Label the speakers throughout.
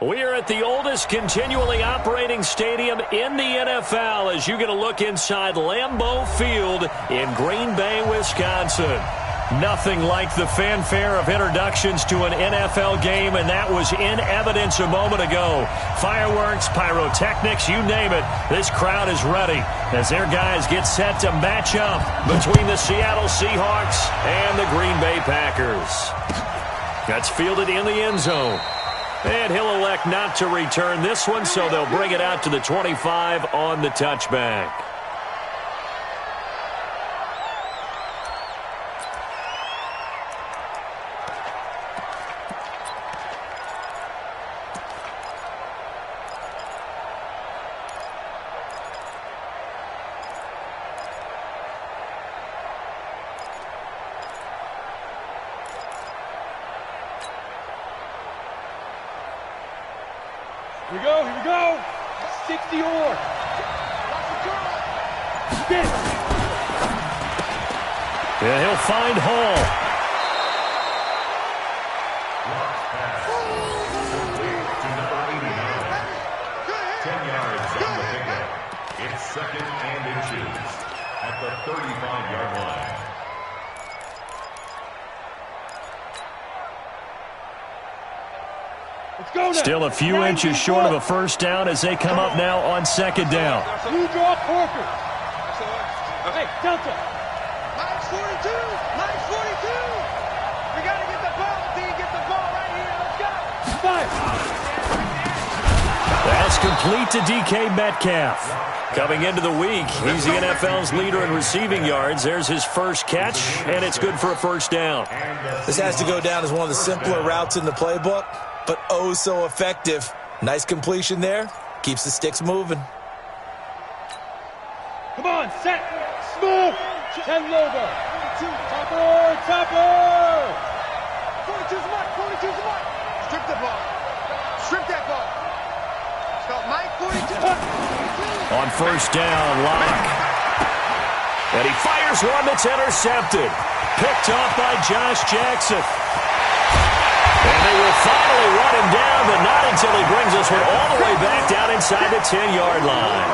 Speaker 1: We are at the oldest continually operating stadium in the NFL as you get a look inside Lambeau Field in Green Bay, Wisconsin. Nothing like the fanfare of introductions to an NFL game, and that was in evidence a moment ago. Fireworks, pyrotechnics, you name it. This crowd is ready as their guys get set to match up between the Seattle Seahawks and the Green Bay Packers. That's fielded in the end zone. And he'll elect not to return this one, so they'll bring it out to the 25 on the touchback.
Speaker 2: Here we go. 60 or.
Speaker 1: Yeah, he'll find Hall.
Speaker 3: It's second and inches at the 35-yard line.
Speaker 1: Still a few inches short of a first down as they come up now on second down.
Speaker 2: You draw Parker. Hey, Delta.
Speaker 4: Minus 42. Minus 42. We got to get the ball. D, get the ball right here. Let's go.
Speaker 2: 5.
Speaker 1: That's complete to DK Metcalf. Coming into the week, he's the NFL's leader in receiving yards. There's his first catch, and it's good for a first down.
Speaker 5: This has to go down as one of the simpler routes in the playbook, but oh so effective. Nice completion there. Keeps the sticks moving.
Speaker 2: Come on, set. Smooth. 10 logo. Topper.
Speaker 4: 42's mark. 42's mark. Strip the ball. Strip that ball. So, Mike 42.
Speaker 1: On first down, Locke. And he fires one that's intercepted. Picked off by Josh Jackson. And they will finally run him down, but not until he brings this one all the way back down inside the 10-yard line.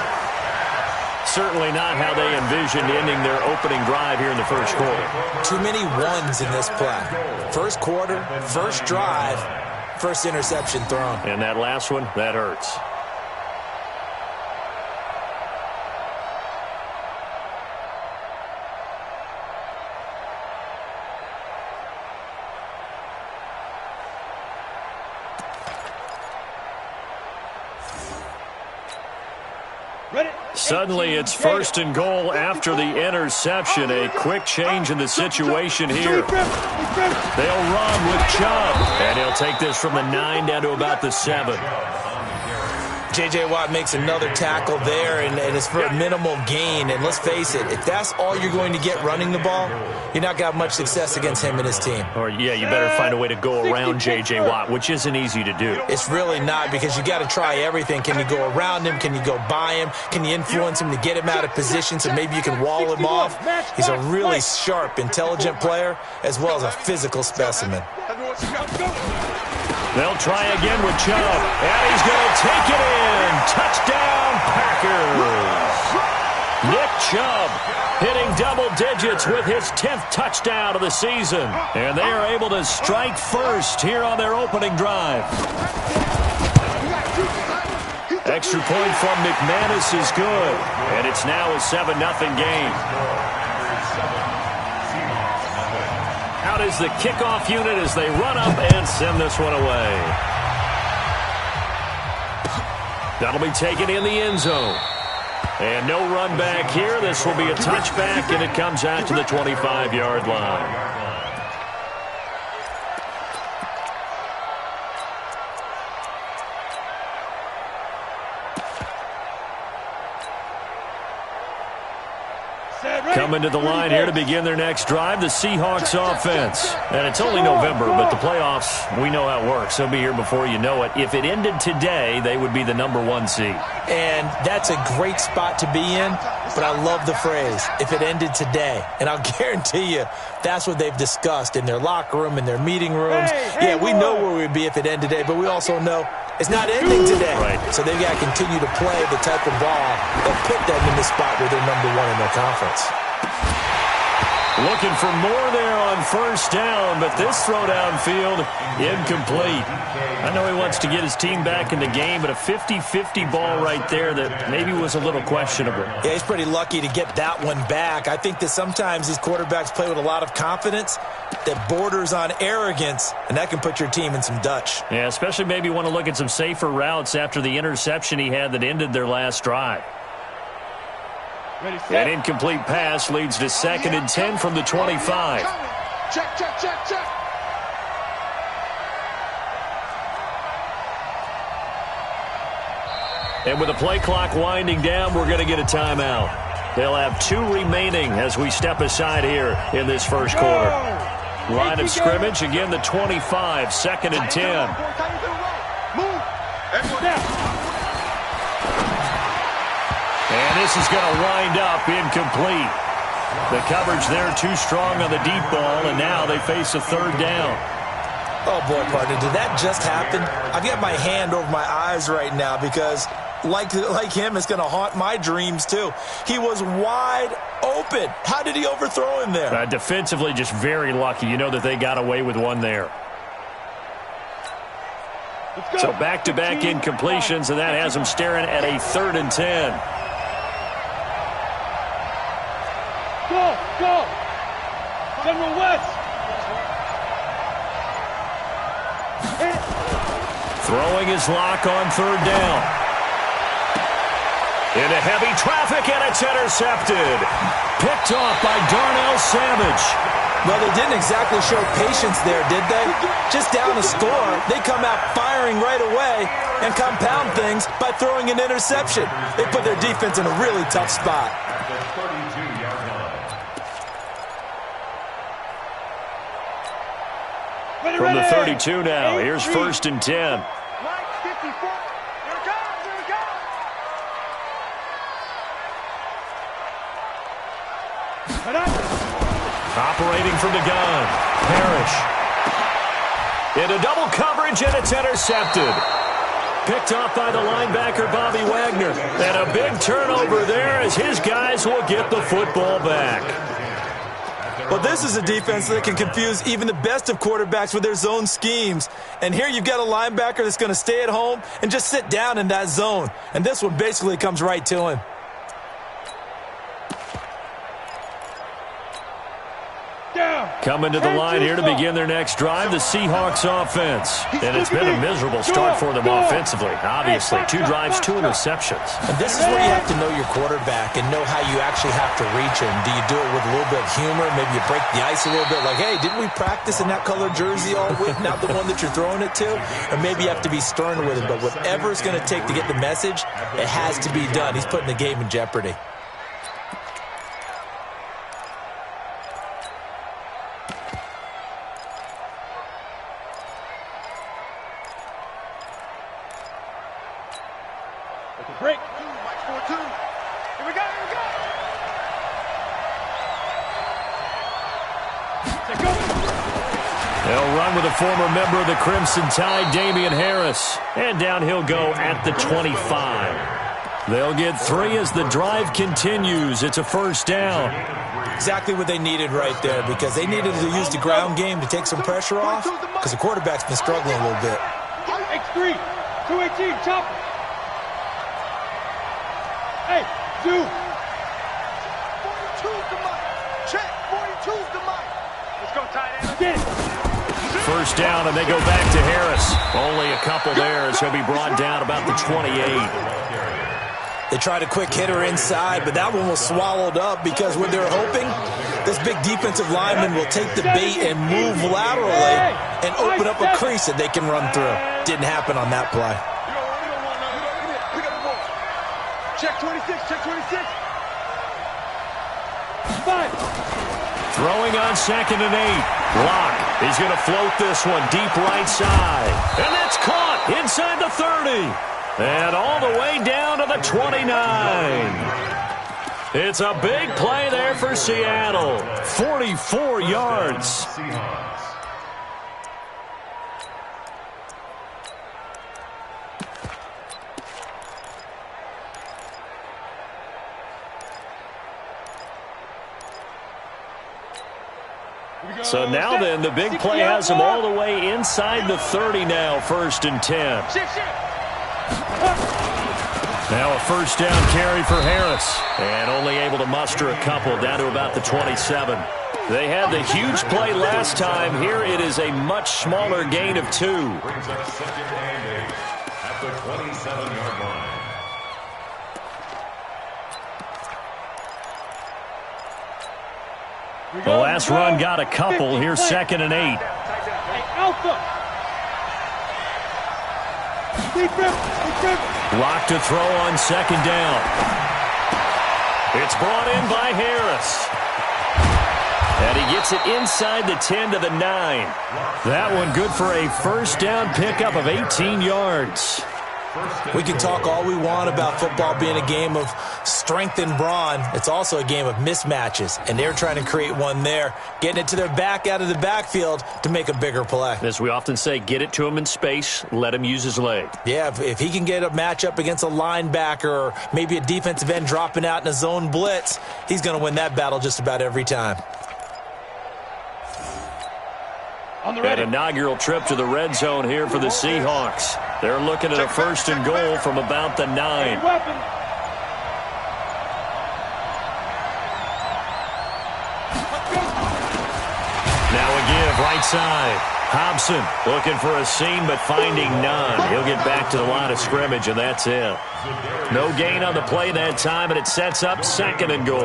Speaker 1: Certainly not how they envisioned ending their opening drive here in the first quarter.
Speaker 5: Too many ones in this play. First quarter, first drive, first interception thrown.
Speaker 1: And that last one, that hurts. Suddenly, it's first and goal after the interception. A quick change in the situation here. They'll run with Chubb, and he'll take this from the 9 down to about the 7.
Speaker 5: J.J. Watt makes another tackle there, and it's for a minimal gain. And let's face it, if that's all you're going to get running the ball, you're not got much success against him and his team.
Speaker 1: Or, yeah, you better find a way to go around J.J. Watt, which isn't easy to do.
Speaker 5: It's really not, because you got to try everything. Can you go around him? Can you go by him? Can you influence him to get him out of position so maybe you can wall him off? He's a really sharp, intelligent player, as well as a physical specimen.
Speaker 1: They'll try again with Chubb, and he's going to take it in. Touchdown, Packers. Nick Chubb hitting double digits with his 10th touchdown of the season. And they are able to strike first here on their opening drive. Extra point from McManus is good, and it's now a 7-0 game. Out is the kickoff unit as they run up and send this one away. That'll be taken in the end zone. And no run back here. This will be a touchback, and it comes out to the 25-yard line. Coming to the line here to begin their next drive, the Seahawks offense. And it's only November, but the playoffs, we know how it works. They'll be here before you know it. If it ended today, they would be the #1 seed.
Speaker 5: And that's a great spot to be in, but I love the phrase, if it ended today. And I'll guarantee you, that's what they've discussed in their locker room, in their meeting rooms. Yeah, we know where we would be if it ended today, but we also know it's not ending today.
Speaker 1: Right.
Speaker 5: So they've got to continue to play the type of ball that put them in the spot where they're number one in their conference.
Speaker 1: Looking for more there on first down, but this throw downfield, incomplete. I know he wants to get his team back in the game, but a 50-50 ball right there that maybe was a little questionable.
Speaker 5: Yeah, he's pretty lucky to get that one back. I think that sometimes these quarterbacks play with a lot of confidence that borders on arrogance, and that can put your team in some Dutch.
Speaker 1: Yeah, especially maybe want to look at some safer routes after the interception he had that ended their last drive. An incomplete pass leads to 2nd and 10 from the 25.
Speaker 4: Check, check, check, check.
Speaker 1: And with the play clock winding down, we're going to get a timeout. They'll have 2 remaining as we step aside here in this first quarter. Line of scrimmage, again the 25, 2nd and 10.
Speaker 4: Move.
Speaker 1: And this is going to wind up incomplete. The coverage there too strong on the deep ball, and now they face a 3rd down.
Speaker 5: Oh, boy, partner, did that just happen? I've got my hand over my eyes right now because, like him, it's going to haunt my dreams, too. He was wide open. How did he overthrow him there?
Speaker 1: Defensively, just very lucky. You know that they got away with one there. So back-to-back incompletions, and that has them staring at a 3rd and 10.
Speaker 2: Go! General West!
Speaker 1: Throwing his lock on 3rd down. Into heavy traffic, and it's intercepted. Picked off by Darnell Savage.
Speaker 5: Well, they didn't exactly show patience there, did they? Just down a score, they come out firing right away and compound things by throwing an interception. They put their defense in a really tough spot.
Speaker 1: From the 32 now, here's 1st and 10.
Speaker 4: Line 54. Here it comes, here it comes.
Speaker 1: Operating from the gun, Parrish. Into double coverage, and it's intercepted. Picked off by the linebacker, Bobby Wagner. And a big turnover there as his guys will get the football back.
Speaker 5: Well, this is a defense that can confuse even the best of quarterbacks with their zone schemes. And here you've got a linebacker that's going to stay at home and just sit down in that zone. And this one basically comes right to him.
Speaker 1: Coming to the line here to begin their next drive, the Seahawks offense. And it's been a miserable start for them offensively. Obviously, 2 drives, 2 interceptions.
Speaker 5: And this is where you have to know your quarterback and know how you actually have to reach him. Do you do it with a little bit of humor? Maybe you break the ice a little bit like, hey, didn't we practice in that color jersey all week? Not the one that you're throwing it to? Or maybe you have to be stern with him. But whatever it's going to take to get the message, it has to be done. He's putting the game in jeopardy.
Speaker 2: Break.
Speaker 4: Mike 4-2. Here we go, here we go.
Speaker 1: They'll run with a former member of the Crimson Tide, Damian Harris. And down he'll go at the 25. They'll get 3 as the drive continues. It's a 1st down.
Speaker 5: Exactly what they needed right there, because they needed to use the ground game to take some pressure off, because the quarterback's been struggling a little bit.
Speaker 2: X3, 218, chopper. Hey, 2.
Speaker 4: 42's the mic. Check, 42's the mic. Let's go, tight end.
Speaker 2: Get it.
Speaker 1: 1st down, and they go back to Harris. Only a couple there, as he'll be brought down about the 28.
Speaker 5: They tried a quick hitter inside, but that one was swallowed up because when they're hoping, this big defensive lineman will take the bait and move laterally and open up a crease that they can run through. Didn't happen on that play.
Speaker 4: Check 26, check 26.
Speaker 2: 5.
Speaker 1: Throwing on 2nd and 8. Lock. He's going to float this one deep right side. And that's caught inside the 30. And all the way down to the 29. It's a big play there for Seattle. 44 yards. So now then, the big play has him all the way inside the 30 now, 1st and 10. Now a first down carry for Harris. And only able to muster a couple down to about the 27. They had the huge play last time. Here it is a much smaller gain of 2.
Speaker 3: Brings up 2nd and 8 at the 27-yard line.
Speaker 1: The last run got a couple. Here's 2nd and 8. Lock to throw on 2nd down. It's brought in by Harris. And he gets it inside the 10 to the 9. That one good for a first down pickup of 18 yards.
Speaker 5: We can talk all we want about football being a game of strength and brawn. It's also a game of mismatches, and they're trying to create one there, getting it to their back out of the backfield to make a bigger play.
Speaker 1: As we often say, get it to him in space, let him use his leg.
Speaker 5: Yeah, if he can get a matchup against a linebacker or maybe a defensive end dropping out in a zone blitz, he's going to win that battle just about every time.
Speaker 1: An inaugural trip to the red zone here for the Seahawks. They're looking at a 1st and goal from about the 9. Now a give right side. Hobson looking for a seam but finding none. He'll get back to the line of scrimmage, and that's it. No gain on the play that time, and it sets up 2nd and goal.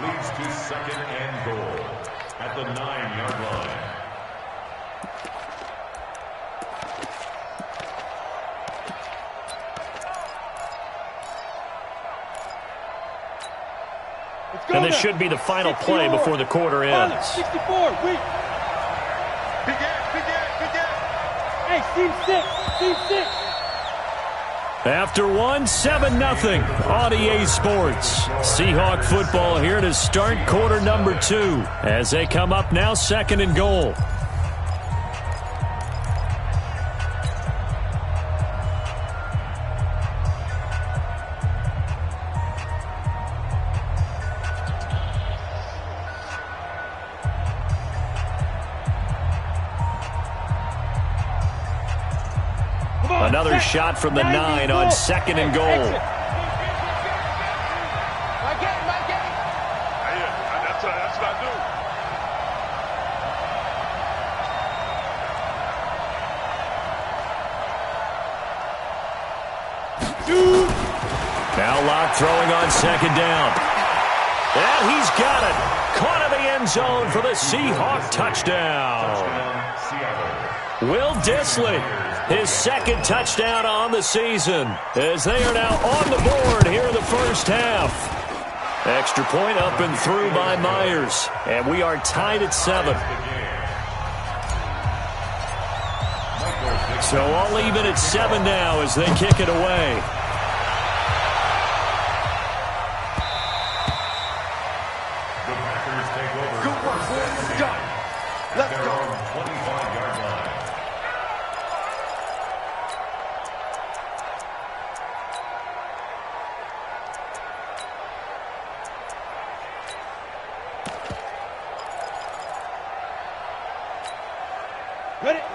Speaker 3: Leads to 2nd and goal at the 9-yard line.
Speaker 1: And this should be the final play before the quarter ends.
Speaker 2: 64, weak. Hey, team 6.
Speaker 1: After one, 7-0. Audier Sports. Seahawk football here to start quarter number 2 as they come up now 2nd and goal. Another shot from the 9 on 2nd and goal.
Speaker 4: That's what I
Speaker 2: do.
Speaker 1: Now Locke throwing on 2nd down. And he's got it. Caught in the end zone for the Seahawk touchdown. Will Dissly, his 2nd touchdown on the season, as they are now on the board here in the first half. Extra point up and through by Myers, and we are tied at 7. So all even at 7 now as they kick it away.
Speaker 3: The Packers take over. Good work, boys. Done. Let's go. 25-yard line.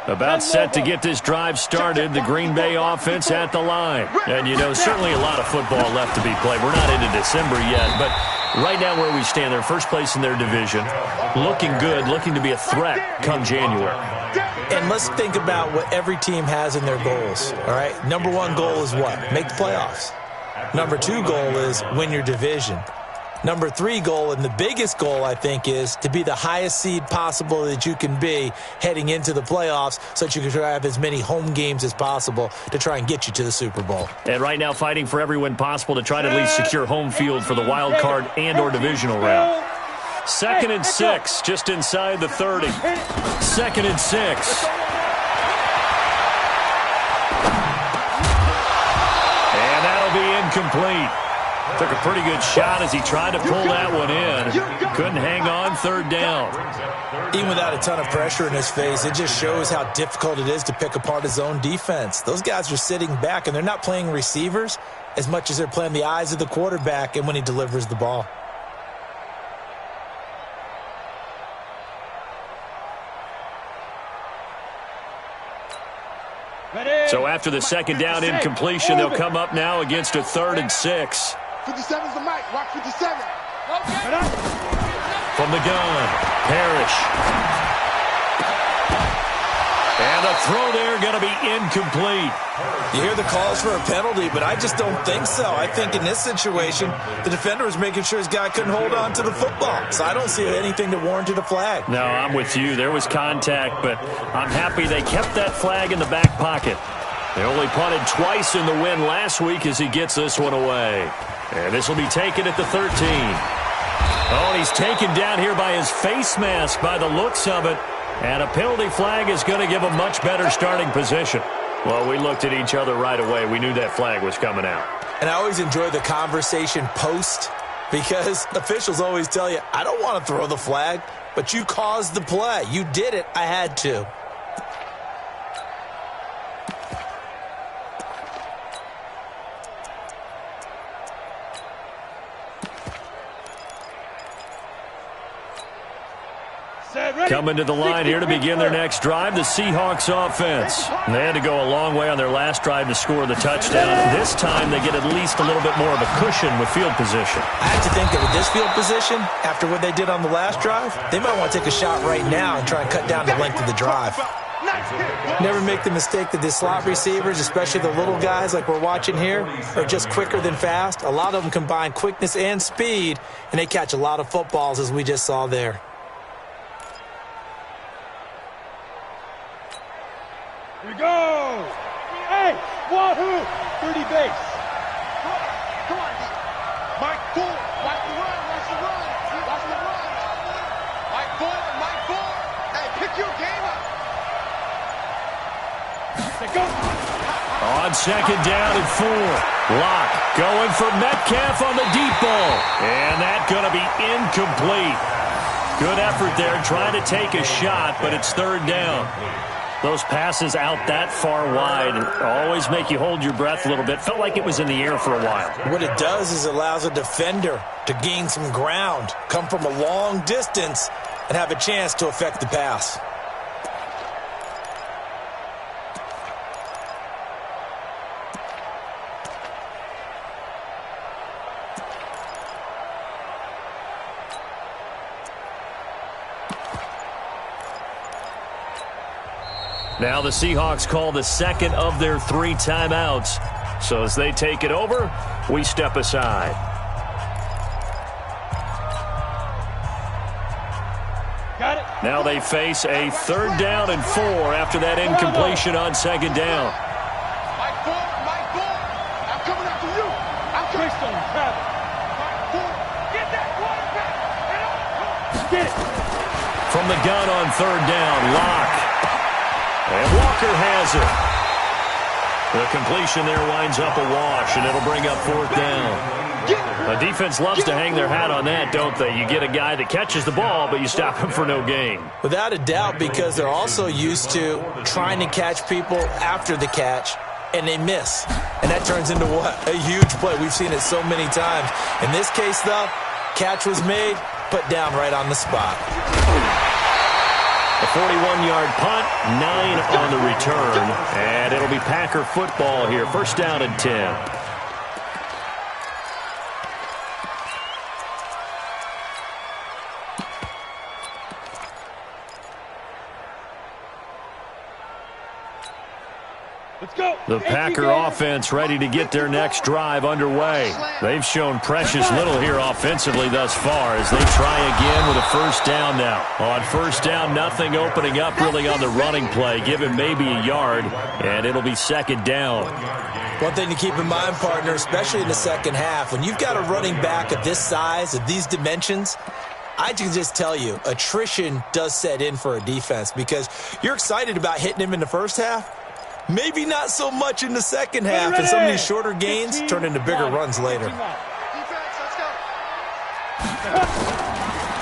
Speaker 1: About set to get this drive started, the Green Bay offense at the line. And, you know, certainly a lot of football left to be played. We're not into December yet, but right now where we stand, they're first place in their division, looking good, looking to be a threat come January.
Speaker 5: And let's think about what every team has in their goals, all right? Number 1 goal is what? Make the playoffs. Number 2 goal is win your division. Number 3 goal, and the biggest goal, I think, is to be the highest seed possible that you can be heading into the playoffs so that you can try to have as many home games as possible to try and get you to the Super Bowl.
Speaker 1: And right now fighting for every win possible to try to at least secure home field for the wild card and or divisional round. 2nd and 6, just inside the 30. 2nd and 6. And that'll be incomplete. Took a pretty good shot as he tried to pull that one in. Couldn't hang on 3rd down.
Speaker 5: Even without a ton of pressure in his face, it just shows how difficult it is to pick apart his own defense. Those guys are sitting back, and they're not playing receivers as much as they're playing the eyes of the quarterback and when he delivers the ball.
Speaker 1: So after the second down incompletion, they'll come up now against a 3rd and 6.
Speaker 4: 57's the mic. Watch 57.
Speaker 1: From the gun, Parrish. And the throw there going to be incomplete.
Speaker 5: You hear the calls for a penalty, but I just don't think so. I think in this situation, the defender was making sure his guy couldn't hold on to the football. So I don't see anything that warranted a flag.
Speaker 1: No, I'm with you. There was contact, but I'm happy they kept that flag in the back pocket. They only punted twice in the win last week as he gets this one away. And this will be taken at the 13. Oh, and he's taken down here by his face mask by the looks of it. And a penalty flag is going to give a much better starting position. Well, we looked at each other right away. We knew that flag was coming out.
Speaker 5: And I always enjoy the conversation post because officials always tell you, I don't want to throw the flag, but you caused the play. You did it. I had to.
Speaker 1: Coming to the line here to begin their next drive, the Seahawks offense. They had to go a long way on their last drive to score the touchdown. This time they get at least a little bit more of a cushion with field position.
Speaker 5: I have to think that with this field position, after what they did on the last drive, they might want to take a shot right now and try and cut down the length of the drive. Never make the mistake that the slot receivers, especially the little guys like we're watching here, are just quicker than fast. A lot of them combine quickness and speed, and they catch a lot of footballs as we just saw there.
Speaker 2: Here we go! Hey, wahoo! 30 base.
Speaker 4: Come on, Mike Ford. Watch the run. Watch the run. Watch the run. Mike Ford. Mike Ford. Hey, pick your game up.
Speaker 2: Let's go.
Speaker 1: On second down and 4. Locke going for Metcalf on the deep ball. And that's going to be incomplete. Good effort there trying to take a shot, but it's 3rd down. Those passes out that far wide always make you hold your breath a little bit. Felt like it was in the air for a while.
Speaker 5: What it does is it allows a defender to gain some ground, come from a long distance, and have a chance to affect the pass.
Speaker 1: Now the Seahawks call the second of their 3 timeouts. So as they take it over, we step aside.
Speaker 2: Got it.
Speaker 1: Now they face a 3rd down and 4 after that incompletion on second down.
Speaker 4: Mike Ford. Mike Ford. I'm coming after you. I'm coming.
Speaker 2: Greystone, travel.
Speaker 4: Mike Ford. Get that quarterback.
Speaker 2: Get it.
Speaker 1: From the gun on 3rd down, Locke. And Walker has it. The completion there winds up a wash, and it'll bring up 4th down. The defense loves to hang their hat on that, don't they? You get a guy that catches the ball, but you stop him for no gain.
Speaker 5: Without a doubt, because they're also used to trying to catch people after the catch, and they miss. And that turns into what? A huge play. We've seen it so many times. In this case, though, catch was made, put down right on the spot.
Speaker 1: A 41-yard punt, 9 on the return, and it'll be Packer football here. 1st down and 10.
Speaker 2: Let's go.
Speaker 1: The Packer offense ready to get their next drive underway. They've shown precious little here offensively thus far as they try again with a 1st down now. On 1st down, nothing opening up really on the running play. Give him maybe a yard, and it'll be 2nd down.
Speaker 5: One thing to keep in mind, partner, especially in the second half, when you've got a running back of this size, of these dimensions, I can just tell you, attrition does set in for a defense because you're excited about hitting him in the first half. Maybe not so much in the second half, and some of these shorter gains turn into bigger runs later.
Speaker 4: Defense, let's go.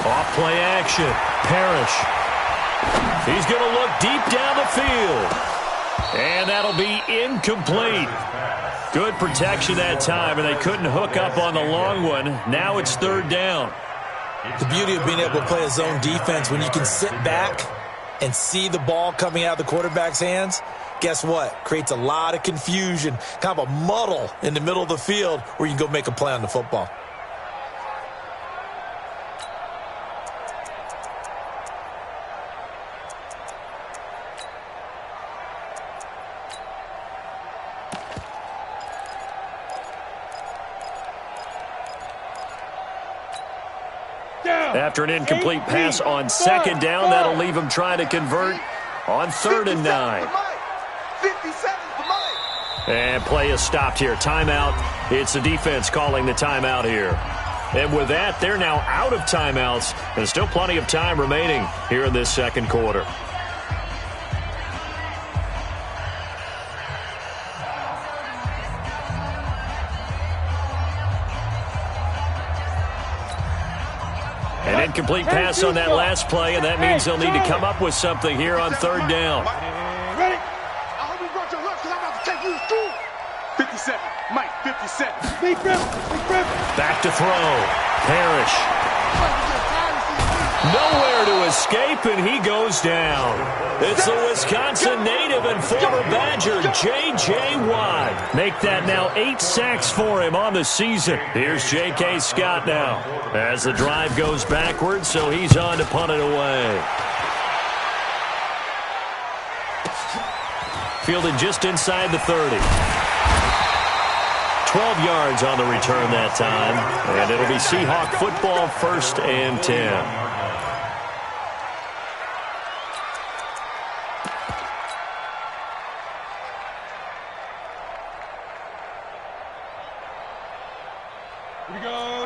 Speaker 1: Off play action. Parrish. He's going to look deep down the field. And that'll be incomplete. Good protection that time, and they couldn't hook up on the long one. Now it's 3rd down.
Speaker 5: The beauty of being able to play a zone defense when you can sit back and see the ball coming out of the quarterback's hands, guess what? Creates a lot of confusion, kind of a muddle in the middle of the field where you can go make a play on the football.
Speaker 1: After an incomplete pass on second down, that'll leave him trying to convert on 3rd and 9.
Speaker 4: 57 for Mike.
Speaker 1: And play is stopped here. Timeout. It's the defense calling the timeout here. And with that, they're now out of timeouts. There's still plenty of time remaining here in this second quarter. An incomplete pass on that last play, and that means they'll need to come up with something here on 3rd down.
Speaker 2: Ready?
Speaker 4: I hope you brought your lunch because I'm about to take you to school. 57. Mike, 57.
Speaker 2: Big grip.
Speaker 1: Back to throw. Parrish. Nowhere to escape, and he goes down. It's the Wisconsin native and former Badger, J.J. Watt. Make that now 8 sacks for him on the season. Here's J.K. Scott now as the drive goes backwards, so he's on to punt it away. Fielded just inside the 30. 12 yards on the return that time, and it'll be Seahawk football, 1st and 10.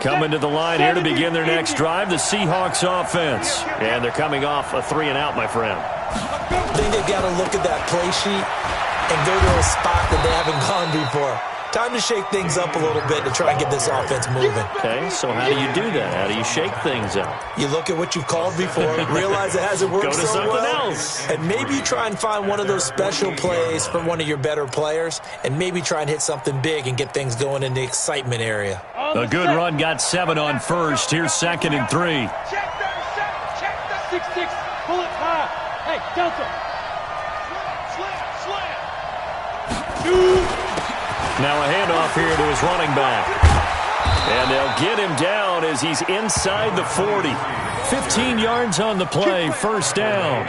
Speaker 1: Coming to the line here to begin their next drive, the Seahawks offense. And they're coming off a 3-and-out, my friend.
Speaker 5: I think they've got to look at that play sheet and go to a spot that they haven't gone before. Time to shake things up a little bit to try and get this offense moving.
Speaker 1: Okay, so how do you do that? How do you shake things up?
Speaker 5: You look at what you've called before, realize it hasn't worked
Speaker 1: Go to
Speaker 5: so
Speaker 1: something
Speaker 5: well,
Speaker 1: else.
Speaker 5: and maybe you try and find one of those special plays from one of your better players, and maybe try and hit something big and get things going in the excitement area.
Speaker 1: A good run got 7 on 1st. Here's 2nd and 3.
Speaker 4: Check that.
Speaker 2: 6-6. Pull it high. Hey, Delta.
Speaker 4: Slam.
Speaker 1: Now a handoff here to his running back. And they'll get him down as he's inside the 40. 15 yards on the play, 1st down.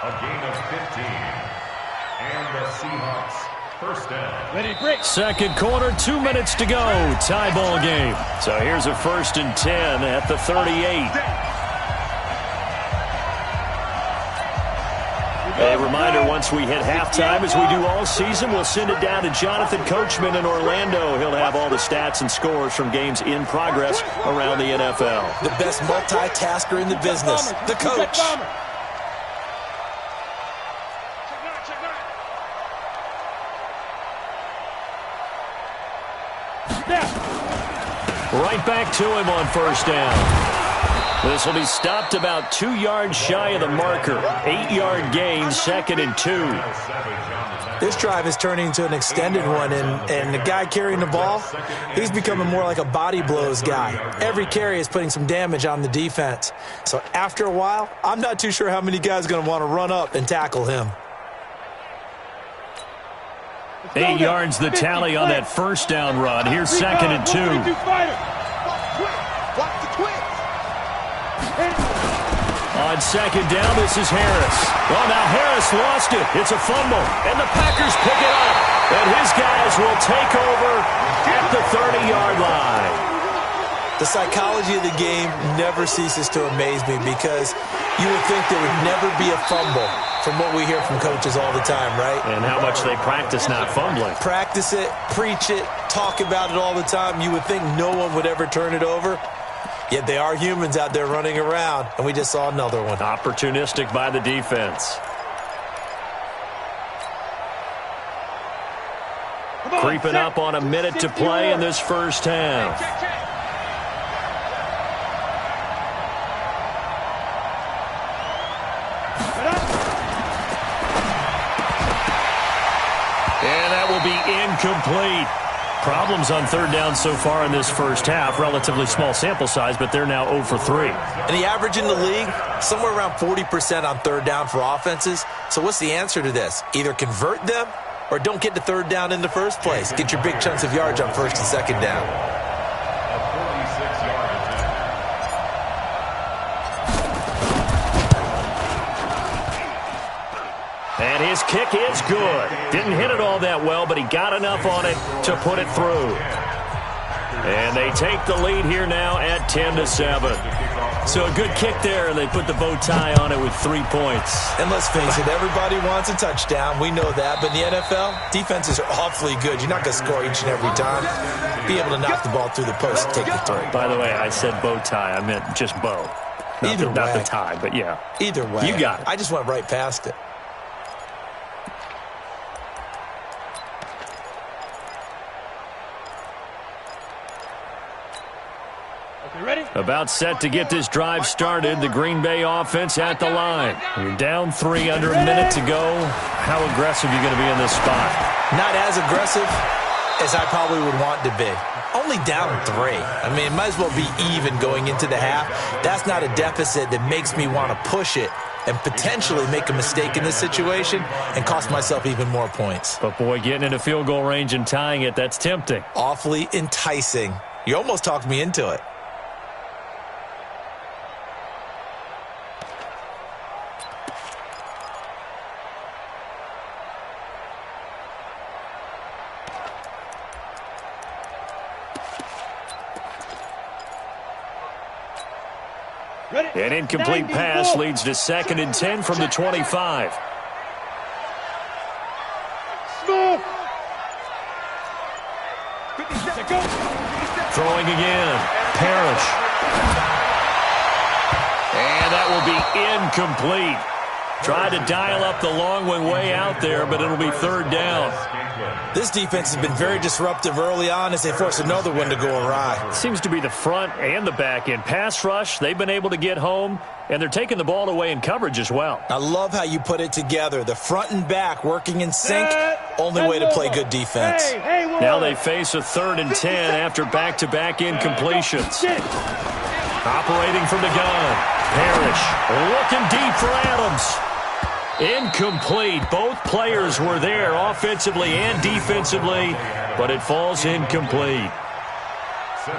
Speaker 3: A gain of 15. And the Seahawks, 1st down.
Speaker 2: Ready, break.
Speaker 1: Second quarter, 2 minutes to go. Tie ball game. So here's a 1st and 10 at the 38. A reminder, once we hit halftime, as we do all season, we'll send it down to Jonathan Coachman in Orlando. He'll have all the stats and scores from games in progress around the NFL.
Speaker 5: The best multitasker in the business, the coach.
Speaker 1: Right back to him on 1st down. This will be stopped about 2 yards shy of the marker. 8-yard gain, 2nd and 2.
Speaker 5: This drive is turning into an extended one, and the guy carrying the ball, he's becoming more like a body blows guy. Every carry is putting some damage on the defense. So after a while, I'm not too sure how many guys are going to want to run up and tackle him.
Speaker 1: 8 yards the tally on that 1st down run. Here's 2nd and 2.
Speaker 4: Watch the twins.
Speaker 1: On 2nd down, this is Harris. Oh, now Harris lost it. It's a fumble, and the Packers pick it up. And his guys will take over at the 30-yard line.
Speaker 5: The psychology of the game never ceases to amaze me because you would think there would never be a fumble from what we hear from coaches all the time, right?
Speaker 1: And how much they practice not fumbling.
Speaker 5: Practice it, preach it, talk about it all the time. You would think no one would ever turn it over. Yet they are humans out there running around, and we just saw another one.
Speaker 1: Opportunistic by the defense. Creeping up on a minute to play in this 1st half. And that will be incomplete. Problems on third down so far in this first half. Relatively small sample size, but they're now 0 for 3.
Speaker 5: And the average in the league, somewhere around 40% on third down for offenses. So what's the answer to this? Either convert them or don't get to third down in the first place. Get your big chunks of yards on first and second down.
Speaker 3: A 46-yard attempt.
Speaker 1: And his kick is good. Didn't hit it all that well, but he got enough on it to put it through. And they take the lead here now at 10-7. So a good kick there, and they put the bow tie on it with 3 points.
Speaker 5: And let's face it, everybody wants a touchdown. We know that. But in the NFL, defenses are awfully good. You're not going to score each and every time. Be able to knock the ball through the post and take the throw.
Speaker 1: By the way, I said bow tie. I meant just bow. Not the tie, but yeah.
Speaker 5: Either way.
Speaker 1: You got it.
Speaker 5: I just went right past it.
Speaker 1: About set to get this drive started. The Green Bay offense at the line. You're down 3 under a minute to go. How aggressive are you going to be in this spot?
Speaker 5: Not as aggressive as I probably would want to be. Only down 3. I mean, it might as well be even going into the half. That's not a deficit that makes me want to push it and potentially make a mistake in this situation and cost myself even more points.
Speaker 1: But, boy, getting into field goal range and tying it, that's tempting.
Speaker 5: Awfully enticing. You almost talked me into it.
Speaker 1: An incomplete pass leads to 2nd and 10 from the 25. Throwing again. Parrish. And that will be incomplete. Tried to dial up the long one way out there, but it'll be 3rd down.
Speaker 5: This defense has been very disruptive early on as they force another one to go awry.
Speaker 1: Seems to be the front and the back end. Pass rush, they've been able to get home, and they're taking the ball away in coverage as well.
Speaker 5: I love how you put it together. The front and back working in sync, only way to play good defense.
Speaker 1: Now they face a 3rd and 10 after back-to-back incompletions. Operating from the gun. Parrish looking deep for Adams. Incomplete. Both players were there offensively and defensively, but it falls incomplete.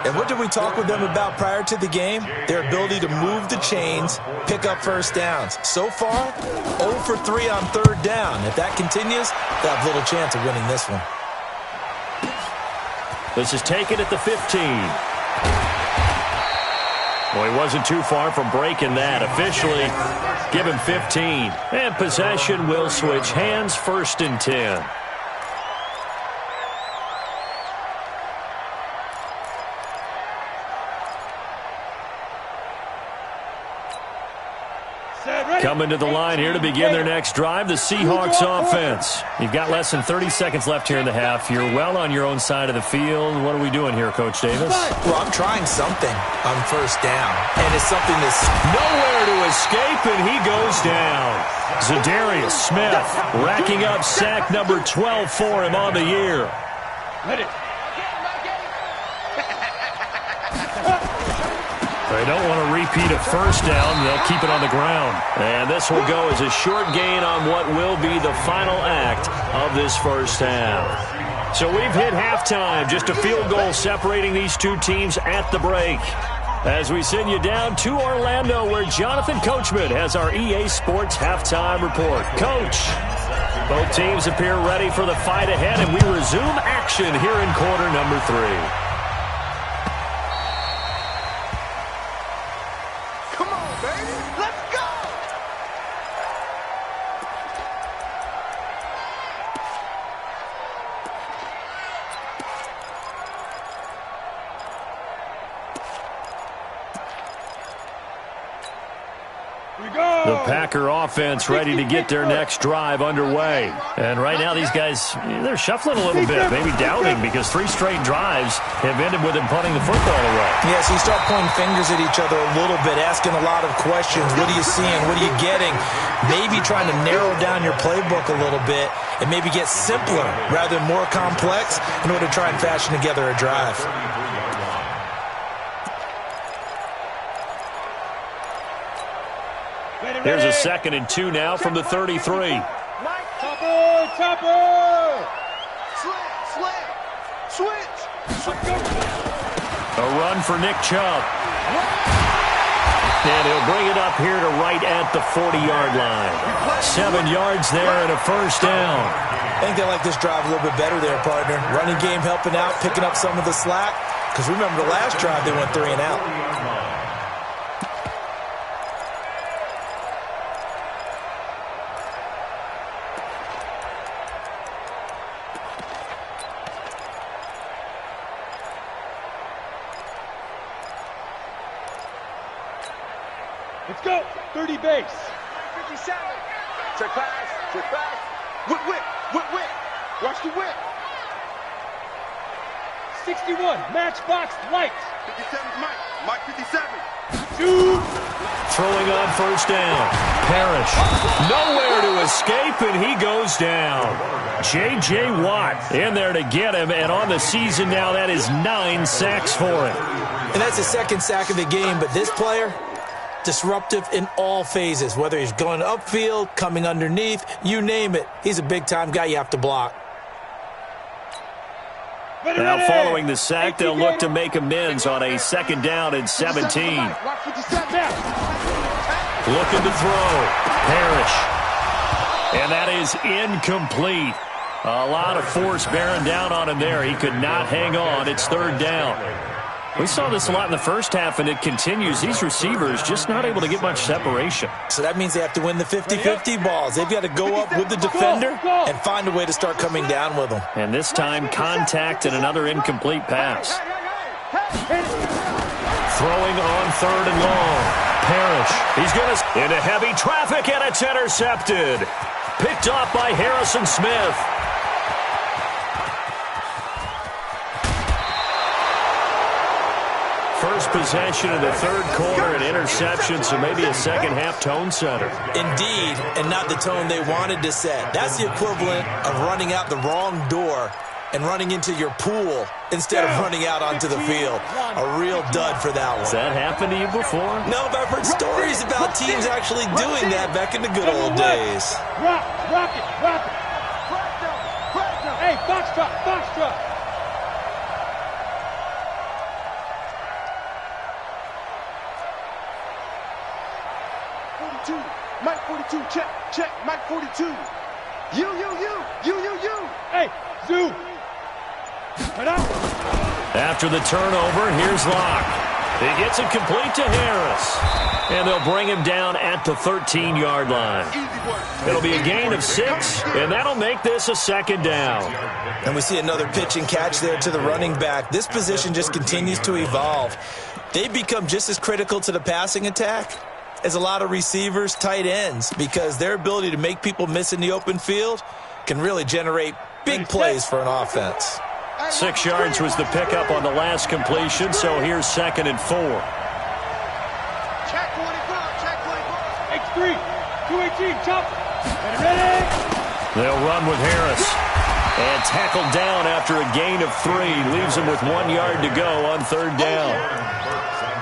Speaker 5: And what did we talk with them about prior to the game? Their ability to move the chains, pick up first downs. So far, 0 for 3 on 3rd down. If that continues, they'll have little chance of winning this one.
Speaker 1: This is taken at the 15. Well, he wasn't too far from breaking that. Officially, give him 15. And possession will switch hands, 1st and 10. Coming to the line here to begin their next drive, the Seahawks offense. You've got less than 30 seconds left here in the half. You're well on your own side of the field. What are we doing here, Coach Davis?
Speaker 5: Well, I'm trying something on 1st down, and it's something that's
Speaker 1: nowhere to escape, and he goes down. Zadarius Smith racking up sack number 12 for him on the year. They don't want to repeat a 1st down. They'll keep it on the ground. And this will go as a short gain on what will be the final act of this first half. So we've hit halftime. Just a field goal separating these two teams at the break. As we send you down to Orlando, where Jonathan Coachman has our EA Sports halftime report. Coach, both teams appear ready for the fight ahead, and we resume action here in quarter number 3. The Packer offense ready to get their next drive underway. And right now these guys, they're shuffling a little bit, maybe doubting, because 3 straight drives have ended with them punting the football away.
Speaker 5: Yeah, so you start pointing fingers at each other a little bit, asking a lot of questions. What are you seeing? What are you getting? Maybe trying to narrow down your playbook a little bit and maybe get simpler rather than more complex in order to try and fashion together a drive.
Speaker 1: Here's a 2nd and 2 now from the 33.
Speaker 2: Chopper!
Speaker 4: Switch!
Speaker 1: A run for Nick Chubb. And he'll bring it up here to right at the 40-yard line. 7 yards there and a first down.
Speaker 5: I think they like this drive a little bit better there, partner. Running game helping out, picking up some of the slack. Because remember the last drive, they went 3 and out.
Speaker 2: Let's go. 30 base.
Speaker 4: 57. Check pass. Whip. Watch the whip.
Speaker 2: 61. Matchbox light.
Speaker 4: 57 Mike 57.
Speaker 2: Shoot.
Speaker 1: Throwing on first down. Parrish. Nowhere to escape, and he goes down. J.J. Watt in there to get him, and on the season now, that is 9 sacks for him.
Speaker 5: And that's the 2nd sack of the game, but this player, disruptive in all phases, whether he's going upfield, coming underneath, you name it. He's a big-time guy you have to block.
Speaker 1: Now following the sack, they'll look to make amends on a 2nd down and 17. Looking to throw. Parrish. And that is incomplete. A lot of force bearing down on him there. He could not hang on. It's 3rd down. We saw this a lot in the first half, and it continues. These receivers just not able to get much separation.
Speaker 5: So that means they have to win the 50-50 balls. They've got to go up with the defender and find a way to start coming down with them.
Speaker 1: And this time, contact and another incomplete pass. Throwing on 3rd and long. Parrish. He's going to into heavy traffic, and it's intercepted. Picked off by Harrison Smith. First possession of the 3rd quarter, an interception, so maybe a second-half tone setter.
Speaker 5: Indeed, and not the tone they wanted to set. That's the equivalent of running out the wrong door and running into your pool instead of running out onto the field. A real dud for that one.
Speaker 1: Has that happened to you before?
Speaker 5: No, but I've heard stories about teams actually doing that back in the good old days.
Speaker 2: Rock it. Hey, Foxtrot.
Speaker 4: Mike 42, check, Mike 42. You.
Speaker 2: Hey, Zoo. Cut out.
Speaker 1: After the turnover, here's Locke. He gets it complete to Harris. And they'll bring him down at the 13-yard line. It'll be a gain of 6, and that'll make this a 2nd down.
Speaker 5: And we see another pitch and catch there to the running back. This position just continues to evolve. They've become just as critical to the passing attack as a lot of receivers, tight ends, because their ability to make people miss in the open field can really generate big plays for an offense.
Speaker 1: 6 yards was the pickup on the last completion, so here's 2nd and 4.
Speaker 4: Check 44.
Speaker 2: X3, 218, chop. Ready.
Speaker 1: They'll run with Harris. And tackled down after a gain of 3. Leaves him with 1 yard to go on 3rd down.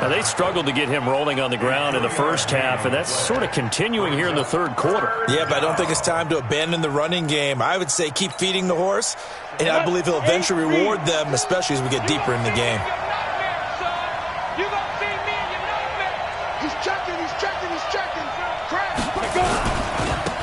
Speaker 1: Now, they struggled to get him rolling on the ground in the first half, and that's sort of continuing here in the 3rd quarter.
Speaker 5: Yeah, but I don't think it's time to abandon the running game. I would say keep feeding the horse, and I believe he'll eventually reward them, especially as we get deeper in the game.
Speaker 4: He's checking.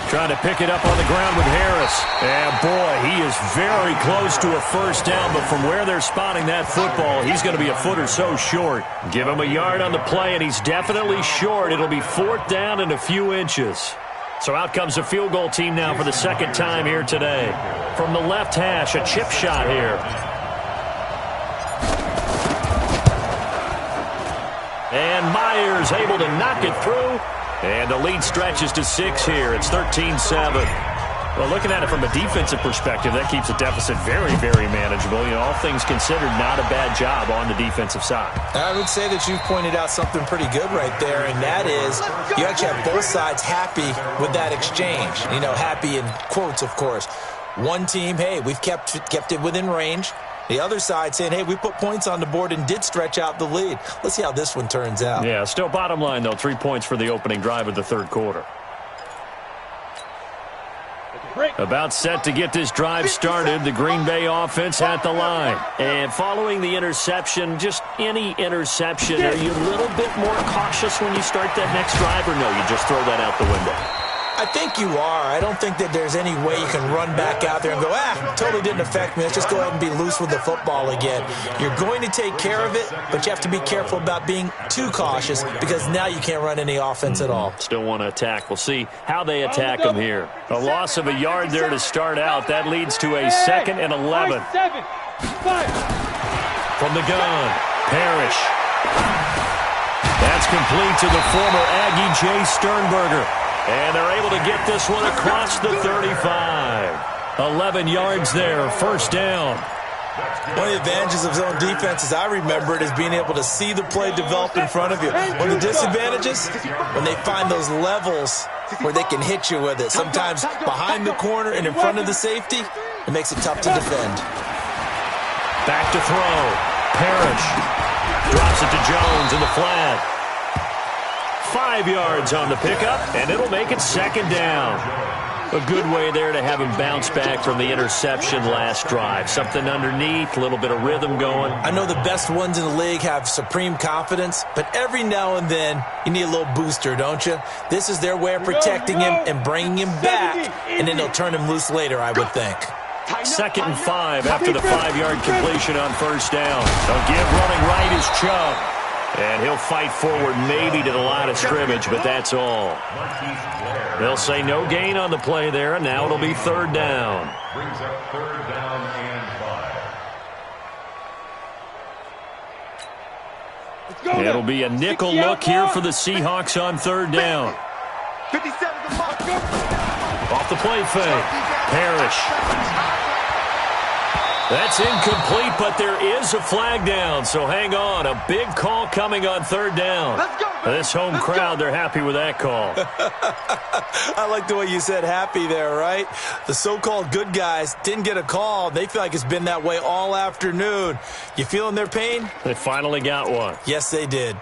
Speaker 1: Trying to pick it up on the ground with Harris. And, boy, he is very close to a first down, but from where they're spotting that football, he's going to be a foot or so short. Give him a yard on the play, and he's definitely short. It'll be 4th down and a few inches. So out comes a field goal team now for the 2nd time here today. From the left hash, a chip shot here. And Myers able to knock it through. And the lead stretches to 6 here. It's 13-7. Well, looking at it from a defensive perspective, that keeps the deficit very, very manageable. You know, all things considered, not a bad job on the defensive side.
Speaker 5: I would say that you've pointed out something pretty good right there, and that is you actually have both sides happy with that exchange. You know, happy in quotes, of course. One team, hey, we've kept it within range. The other side saying, hey, we put points on the board and did stretch out the lead. Let's see how this one turns out.
Speaker 1: Yeah, still bottom line, though, 3 points for the opening drive of the third quarter. About set to get this drive started, the Green Bay offense at the line. And following the interception, just any interception, are you a little bit more cautious when you start that next drive, or no, you just throw that out the window?
Speaker 5: I think you are. I don't think that there's any way you can run back out there and go, totally didn't affect me. Let's just go ahead and be loose with the football again. You're going to take care of it, but you have to be careful about being too cautious because now you can't run any offense at all.
Speaker 1: Still want to attack. We'll see how they attack them here. A loss of a yard there to start out. That leads to a 2nd and 11. From the gun, Parrish. That's complete to the former Aggie Jay Sternberger. And they're able to get this one across the 35. 11 yards there, first down.
Speaker 5: One of the advantages of zone defense, as I remember it, is being able to see the play develop in front of you. One of the disadvantages, when they find those levels where they can hit you with it. Sometimes behind the corner and in front of the safety, it makes it tough to defend.
Speaker 1: Back to throw. Parrish drops it to Jones in the flat. 5 yards on the pickup, and it'll make it 2nd down. A good way there to have him bounce back from the interception last drive. Something underneath, a little bit of rhythm going.
Speaker 5: I know the best ones in the league have supreme confidence, but every now and then you need a little booster, don't you? This is their way of protecting him and bringing him back, and then they'll turn him loose later, I would think.
Speaker 1: 2nd and 5 after the 5-yard completion on first down. They'll give running right is Chubb. And he'll fight forward maybe to the line of scrimmage, but that's all. They'll say no gain on the play there, and now it'll be 3rd down.
Speaker 3: Brings up 3rd down and 5.
Speaker 1: It'll be a nickel look here for the Seahawks on 3rd down.
Speaker 4: 57 to mark.
Speaker 1: Off the play fake. Parrish. That's incomplete, but there is a flag down, so hang on. A big call coming on 3rd down.
Speaker 4: Let's go,
Speaker 1: This home crowd, they're happy with that call.
Speaker 5: I like the way you said happy there, right? The so-called good guys didn't get a call. They feel like it's been that way all afternoon. You feeling their pain?
Speaker 1: They finally got one.
Speaker 5: Yes, they did.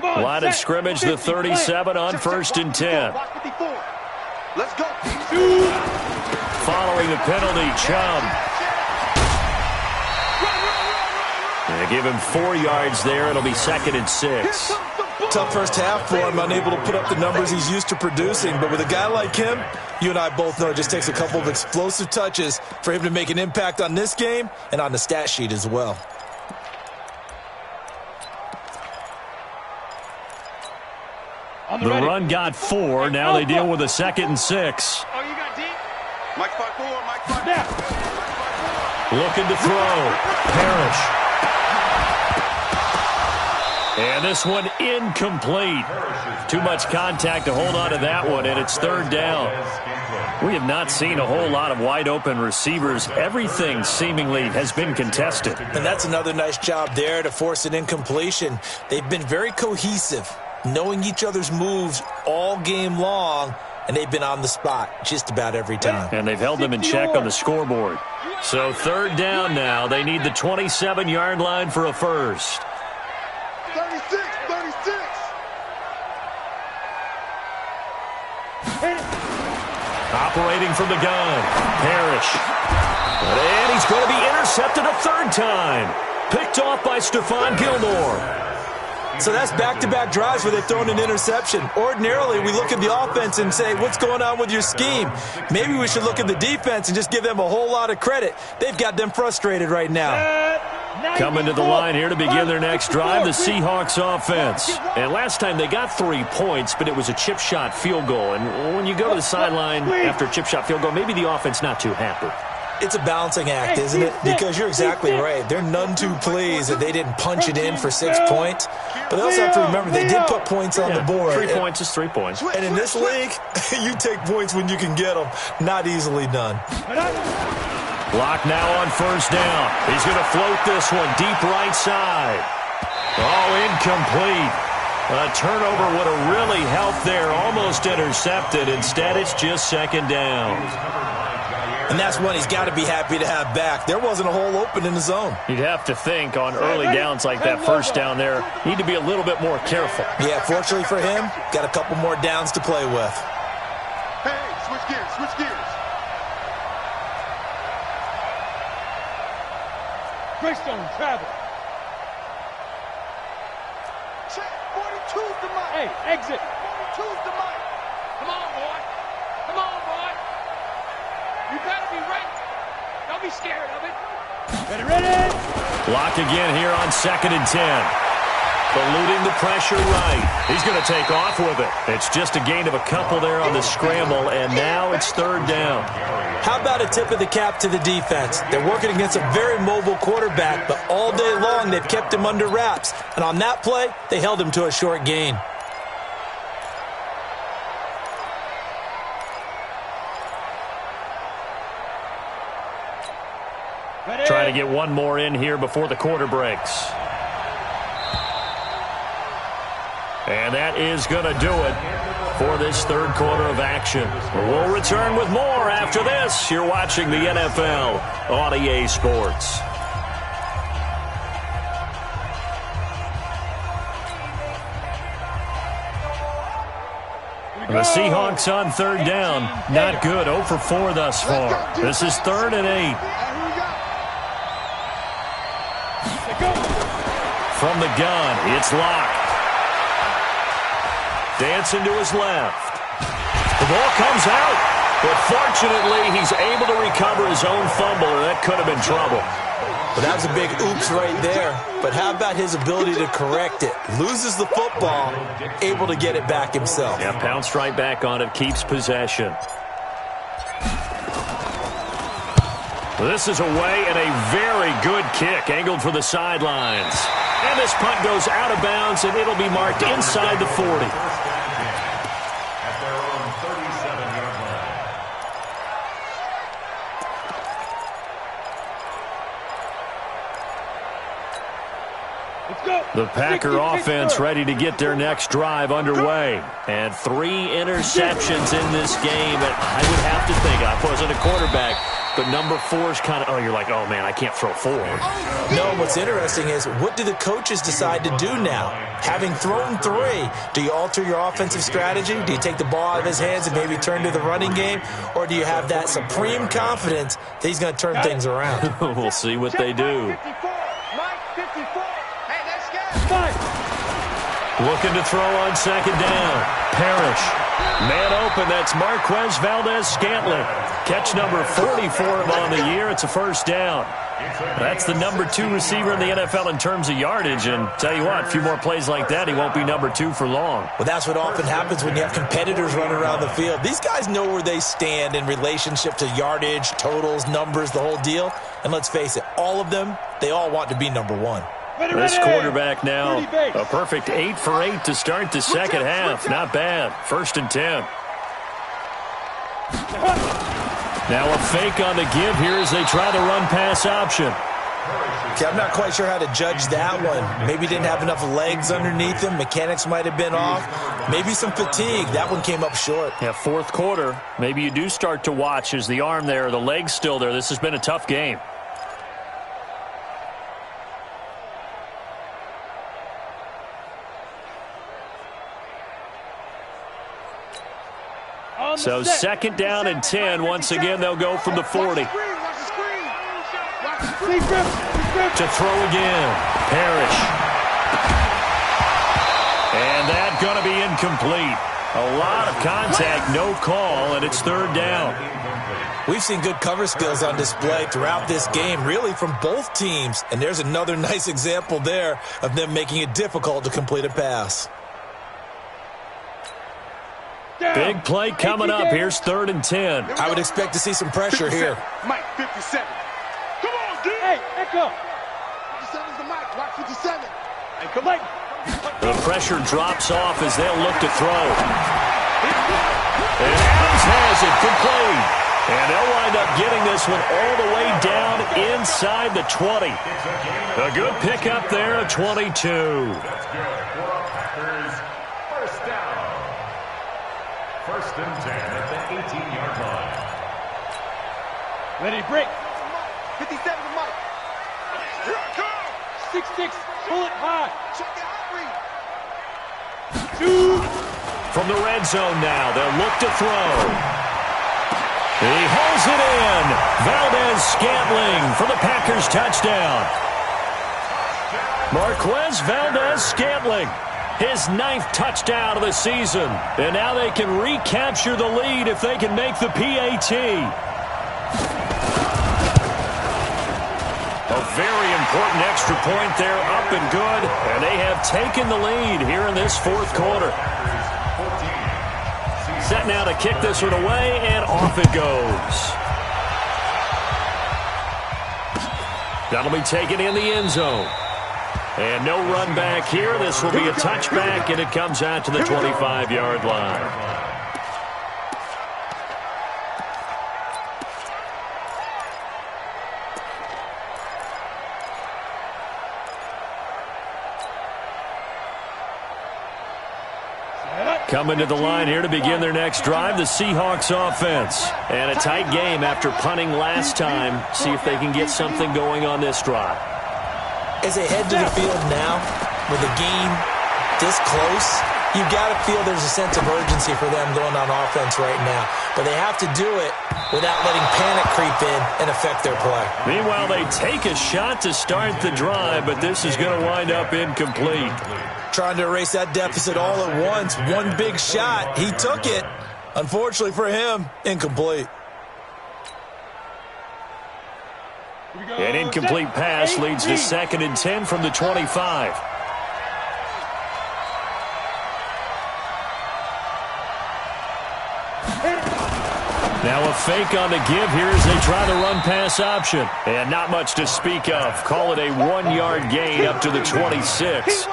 Speaker 1: Line of scrimmage, the 37 on 1st and 10.
Speaker 4: Let's go.
Speaker 1: Following the penalty, Chubb. They give him 4 yards there. It'll be 2nd and 6.
Speaker 5: Tough first half for him, unable to put up the numbers he's used to producing. But with a guy like him, you and I both know it just takes a couple of explosive touches for him to make an impact on this game and on the stat sheet as well.
Speaker 1: The run got 4. Now they deal with a 2nd and 6.
Speaker 4: Oh, you got deep? Mike 5-4, Mike 5-4.
Speaker 1: Looking to throw. Parrish. And this one incomplete. Too much contact to hold on to that one, and it's 3rd down. We have not seen a whole lot of wide-open receivers. Everything seemingly has been contested.
Speaker 5: And that's another nice job there to force an incompletion. They've been very cohesive, knowing each other's moves all game long, and they've been on the spot just about every time.
Speaker 1: And they've held them in check on the scoreboard. So 3rd down now. They need the 27-yard line for a first.
Speaker 4: 36.
Speaker 1: Operating from the gun, Parrish. And he's going to be intercepted a 3rd time. Picked off by Stephon Gilmore.
Speaker 5: So that's back-to-back drives where they've thrown an interception. Ordinarily, we look at the offense and say, what's going on with your scheme? Maybe we should look at the defense and just give them a whole lot of credit. They've got them frustrated right now.
Speaker 1: Coming to the line here to begin their next drive, the Seahawks offense. And last time they got 3 points, but it was a chip shot field goal. And when you go to the sideline after a chip shot field goal, maybe the offense not too happy.
Speaker 5: It's a balancing act, isn't it? Because you're exactly right. They're none too pleased that they didn't punch it in for 6 points. But they also have to remember they did put points on the board.
Speaker 1: 3 points is 3 points.
Speaker 5: And in this league, you take points when you can get them. Not easily done.
Speaker 1: Block now on first down. He's going to float this one deep right side. Oh, incomplete. A turnover would have really helped there. Almost intercepted. Instead, it's just second down.
Speaker 5: And that's one he's got to be happy to have back. There wasn't a hole open in the zone.
Speaker 1: You'd have to think on early downs like that first down there, need to be a little bit more careful.
Speaker 5: Yeah, fortunately for him, got a couple more downs to play with.
Speaker 4: Hey, switch gears, switch gears.
Speaker 2: Greystone travel.
Speaker 4: Check, 42's the mic.
Speaker 2: Hey, exit.
Speaker 4: 42's the mic. Come on, boy. Come on, boy. You better be ready. Don't be scared of it.
Speaker 2: Ready.
Speaker 1: Block again here on 2nd and 10. Eluding the pressure right. He's going to take off with it. It's just a gain of a couple there on the scramble, and now it's 3rd down.
Speaker 5: How about a tip of the cap to the defense? They're working against a very mobile quarterback, but all day long they've kept him under wraps. And on that play, they held him to a short gain.
Speaker 1: Trying to get one more in here before the quarter breaks. And that is going to do it for this 3rd quarter of action. We'll return with more after this. You're watching the NFL on EA Sports. The Seahawks on 3rd down. Not good. 0 for 4 thus far. This is 3rd and 8. From the gun, it's locked. Dancing to his left. The ball comes out, but fortunately he's able to recover his own fumble, or that could have been trouble.
Speaker 5: But that was a big oops right there. But how about his ability to correct it? Loses the football, able to get it back himself.
Speaker 1: Yeah, pounced right back on it, keeps possession. This is away and a very good kick, angled for the sidelines. And this punt goes out of bounds, and it'll be marked inside the 40.
Speaker 3: At their own 37-yard line.
Speaker 2: Let's go.
Speaker 1: The Packer offense ready to get their next drive underway. And 3 interceptions in this game. And I would have to think, I wasn't a quarterback, but number 4 is kind of, oh, you're like, oh, man, I can't throw 4.
Speaker 5: No, what's interesting is, what do the coaches decide to do now? Having thrown 3, do you alter your offensive strategy? Do you take the ball out of his hands and maybe turn to the running game? Or do you have that supreme confidence that he's going to turn things around?
Speaker 1: We'll see what they do.
Speaker 4: 54. Mike, 54. Hey, let's go.
Speaker 1: Looking to throw on 2nd down. Parrish. Man open, that's Marquez Valdez-Scantling. Catch number 40 for him on the year. It's a 1st down. That's the number 2 receiver in the NFL in terms of yardage. And tell you what, a few more plays like that, he won't be number 2 for long.
Speaker 5: Well, that's what often happens when you have competitors running around the field. These guys know where they stand in relationship to yardage, totals, numbers, the whole deal. And let's face it, all of them, they all want to be number 1.
Speaker 1: This quarterback now, a perfect 8 for 8 to start the second half. Not bad. 1st and 10. Now a fake on the give here as they try the run-pass option.
Speaker 5: Okay, I'm not quite sure how to judge that one. Maybe didn't have enough legs underneath him. Mechanics might have been off. Maybe some fatigue. That one came up short.
Speaker 1: Yeah, 4th quarter. Maybe you do start to watch as the arm there, the leg's still there. This has been a tough game. So 2nd down and 10. Once again, they'll go from the 40. To throw again. Parrish. And that going to be incomplete. A lot of contact, no call, and it's 3rd down.
Speaker 5: We've seen good cover skills on display throughout this game, really from both teams. And there's another nice example there of them making it difficult to complete a pass.
Speaker 1: Big play coming up. Here's 3rd and 10.
Speaker 5: I would expect to see some pressure here.
Speaker 4: Mike, 57. Come on, dude.
Speaker 2: Hey, Echo.
Speaker 4: 57's the Mike. Watch 57. Hey, come on.
Speaker 1: The pressure drops off as they'll look to throw. And Adams has it complete. And they'll wind up getting this one all the way down inside the 20. A good pickup there of 22.
Speaker 3: That's good for Packers. First down. 1st and 10 at the 18-yard line.
Speaker 2: Ready, break.
Speaker 4: 57 to Mike. Here I come.
Speaker 2: 6-6, pull it high.
Speaker 4: Check it out, read.
Speaker 2: 2.
Speaker 1: From the red zone now, they'll look to throw. He hauls it in. Valdez-Scantling for the Packers touchdown. Marquez Valdez-Scantling, his 9th touchdown of the season. And now they can recapture the lead if they can make the PAT. A very important extra point there, up and good. And they have taken the lead here in this 4th quarter. Set now to kick this one away, and off it goes. That'll be taken in the end zone. And no run back here. This will be a touchback, and it comes out to the 25-yard line. Coming to the line here to begin their next drive, the Seahawks offense. And a tight game after punting last time. See if they can get something going on this drive.
Speaker 5: As they head to the field now, with the game this close, you've got to feel there's a sense of urgency for them going on offense right now. But they have to do it without letting panic creep in and affect their play.
Speaker 1: Meanwhile, they take a shot to start the drive, but this is going to wind up incomplete.
Speaker 5: Trying to erase that deficit all at once. One big shot. He took it. Unfortunately for him, incomplete.
Speaker 1: An incomplete pass leads to 2nd and 10 from the 25. Now a fake on the give here as they try the run-pass option. And not much to speak of. Call it a 1-yard gain up to the 26.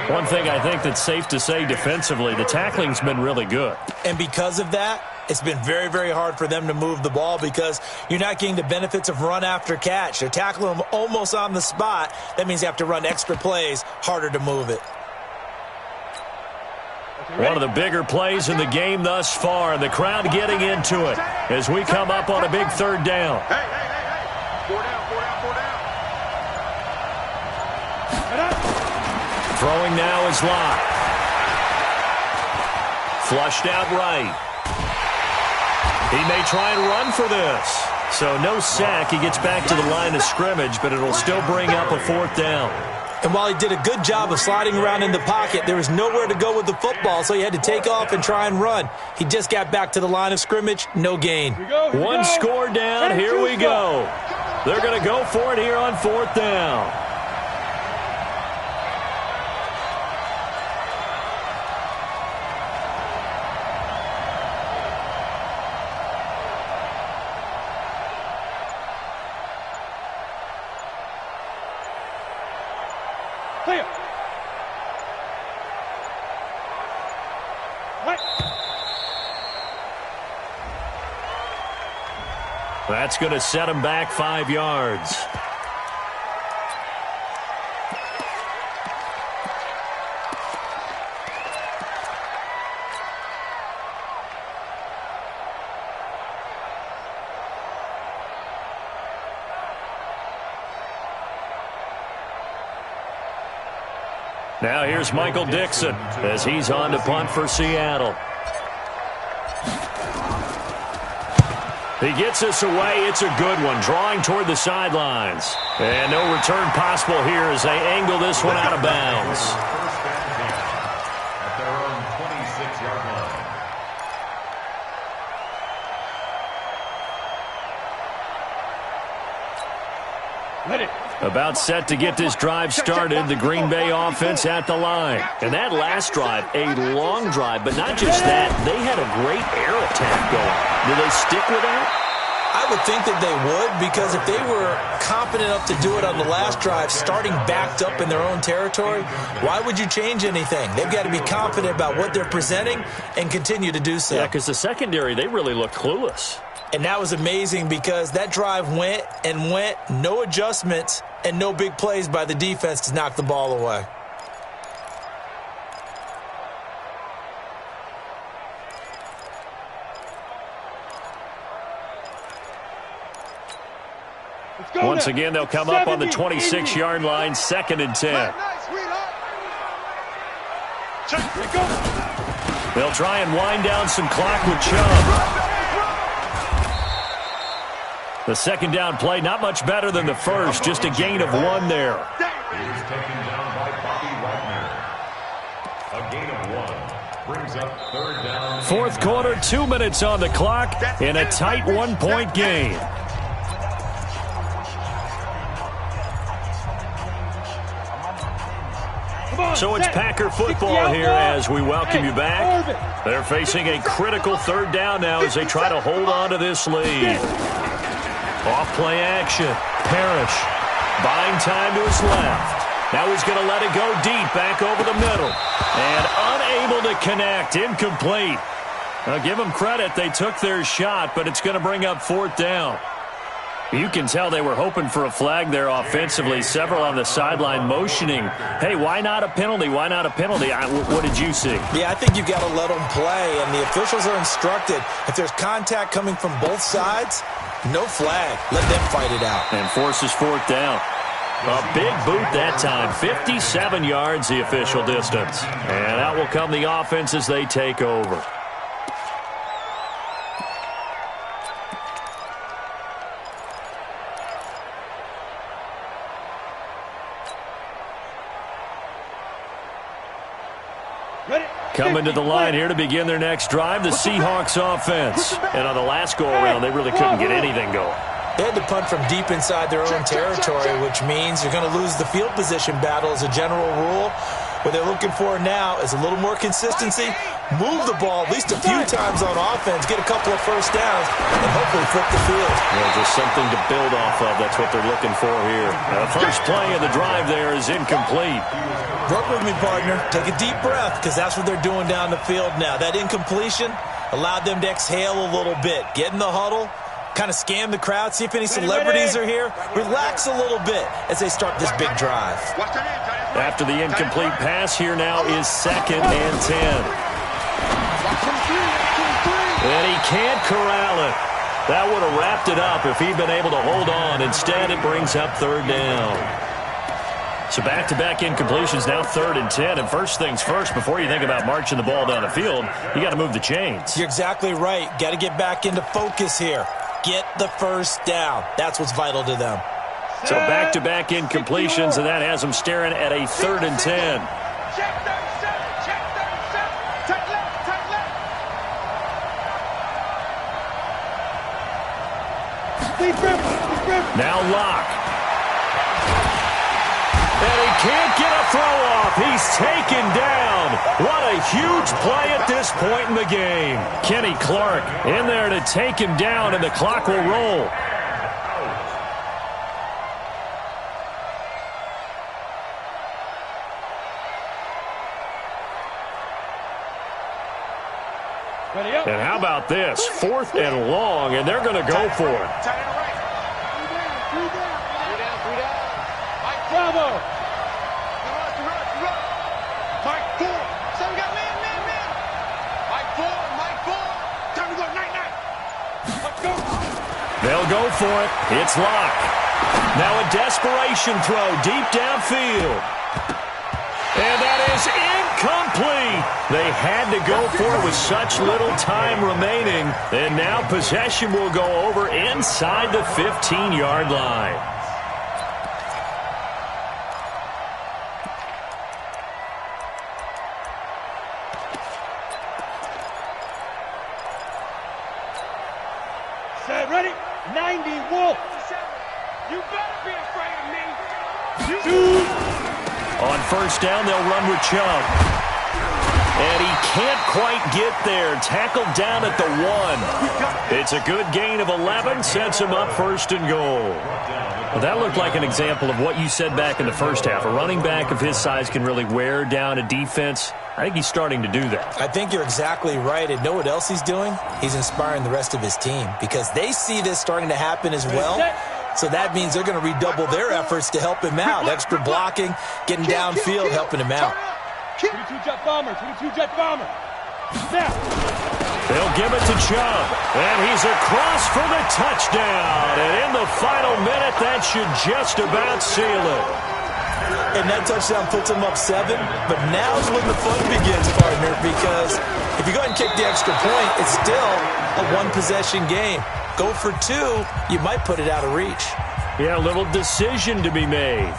Speaker 1: One thing I think that's safe to say defensively, the tackling's been really good.
Speaker 5: And because of that, it's been very, very hard for them to move the ball because you're not getting the benefits of run after catch. They're tackling them almost on the spot. That means you have to run extra plays, harder to move it.
Speaker 1: One of the bigger plays in the game thus far, and the crowd getting into it as we come up on a big 3rd down.
Speaker 4: Hey. 4 down.
Speaker 1: Throwing now is Locke. Flushed out right. He may try and run for this. So no sack. He gets back to the line of scrimmage, but it'll still bring up a 4th down.
Speaker 5: And while he did a good job of sliding around in the pocket, there was nowhere to go with the football, so he had to take off and try and run. He just got back to the line of scrimmage, no gain.
Speaker 1: One score down, here we go. They're going to go for it here on 4th down. That's going to set him back 5 yards. Now here's Michael Dixon as he's on to punt for Seattle. He gets this away. It's a good one, drawing toward the sidelines. And no return possible here as they angle this one out of bounds.
Speaker 3: First and 10 at their own 26-yard line.
Speaker 2: Ready.
Speaker 1: About set to get this drive started, the Green Bay offense at the line. And that last drive, a long drive, but not just that, they had a great air attack going. Do they stick with that?
Speaker 5: I would think that they would, because if they were confident enough to do it on the last drive, starting backed up in their own territory, why would you change anything? They've got to be confident about what they're presenting and continue to do so.
Speaker 1: Yeah, because the secondary, they really looked clueless.
Speaker 5: And that was amazing because that drive went and went, no adjustments, and no big plays by the defense to knock the ball away.
Speaker 1: Once again, they'll come up on the 26-yard line, 2nd and 10. They'll try and wind down some clock with Chubb. The second down play, not much better than the first, just a gain of 1 there.
Speaker 3: He's taken down by Bobby Wagner. A gain of 1 brings up 3rd down.
Speaker 1: Fourth quarter, 2 minutes on the clock in a tight 1-point game. So it's Packer football here as we welcome you back. They're facing a critical 3rd down now as they try to hold on to this lead. Off-play action. Parrish buying time to his left. Now he's going to let it go deep back over the middle. And unable to connect. Incomplete. Now give them credit. They took their shot, but it's going to bring up 4th down. You can tell they were hoping for a flag there offensively. Several on the sideline motioning, hey, why not a penalty? Why not a penalty? What did you see?
Speaker 5: Yeah, I think you've got to let them play, and the officials are instructed. If there's contact coming from both sides, no flag. Let them fight it out.
Speaker 1: And forces 4th down. A big boot that time. 57 yards the official distance. And out will come the offense as they take over. Coming to the line here to begin their next drive, the Seahawks offense. And on the last go-around, they really couldn't get anything going.
Speaker 5: They had to punt from deep inside their own territory, which means you're going to lose the field position battle as a general rule. What they're looking for now is a little more consistency, move the ball at least a few times on offense, get a couple of first downs, and hopefully flip the field.
Speaker 1: Yeah, just something to build off of. That's what they're looking for here. The first play of the drive there is incomplete.
Speaker 5: Work with me, partner. Take a deep breath, because that's what they're doing down the field now. That incompletion allowed them to exhale a little bit. Get in the huddle, kind of scan the crowd, see if any celebrities are here. Relax a little bit as they start this big drive.
Speaker 1: After the incomplete pass, here now is 2nd and 10. And he can't corral it. That would have wrapped it up if he'd been able to hold on. Instead, it brings up 3rd down. So back-to-back incompletions, now 3rd and 10. And first things first, before you think about marching the ball down the field, you got to move the chains.
Speaker 5: You're exactly right. Got to get back into focus here. Get the first down. That's what's vital to them.
Speaker 1: So back-to-back incompletions, and that has them staring at a 3rd and 10. Now Locke. And he can't get a throw off. He's taken down. What a huge play at this point in the game. Kenny Clark in there to take him down, and the clock will roll. And how about this? 4th and long, and they're going to go for it.
Speaker 2: Bravo!
Speaker 4: Mike 4. So we got man. Mike 4. Time to go, night. Let's go.
Speaker 1: They'll go for it. It's Locke. Now a desperation throw deep downfield. And that is incomplete. They had to go for it with such little time remaining. And now possession will go over inside the 15-yard line.
Speaker 2: Set, ready? 90, Wolf.
Speaker 4: You better be afraid of me.
Speaker 1: On first down, they'll run with Chubb. And he can't quite get there. Tackled down at the 1. It's a good gain of 11. Sets him up first and goal. Well, that looked like an example of what you said back in the first half. A running back of his size can really wear down a defense. I think he's starting to do that.
Speaker 5: I think you're exactly right. And know what else he's doing? He's inspiring the rest of his team because they see this starting to happen as well. So that means they're going to redouble their efforts to help him out. Extra blocking, getting downfield, helping him out.
Speaker 2: 22-jet bomber, 22-jet bomber. Snap.
Speaker 1: They'll give it to Chubb. And he's across for the touchdown. And in the final minute, that should just about seal it.
Speaker 5: And that touchdown puts him up 7. But now's when the fun begins, partner, because if you go ahead and kick the extra point, it's still a one-possession game. Go for 2, you might put it out of reach.
Speaker 1: Yeah, a little decision to be made.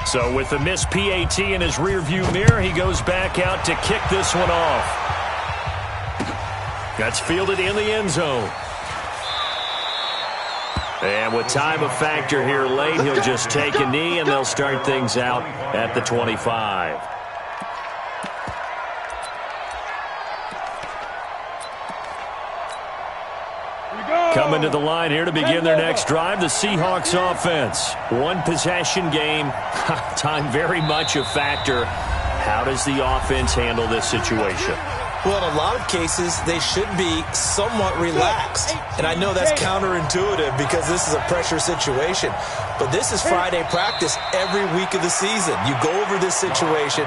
Speaker 1: So with the missed PAT in his rearview mirror, he goes back out to kick this one off. That's fielded in the end zone. And with time a factor here late, he'll just take a knee, and they'll start things out at the 25. Coming to the line here to begin their next drive, the Seahawks offense. One possession game, time very much a factor. How does the offense handle this situation?
Speaker 5: Well, in a lot of cases, they should be somewhat relaxed. And I know that's counterintuitive because this is a pressure situation. But this is Friday practice every week of the season. You go over this situation,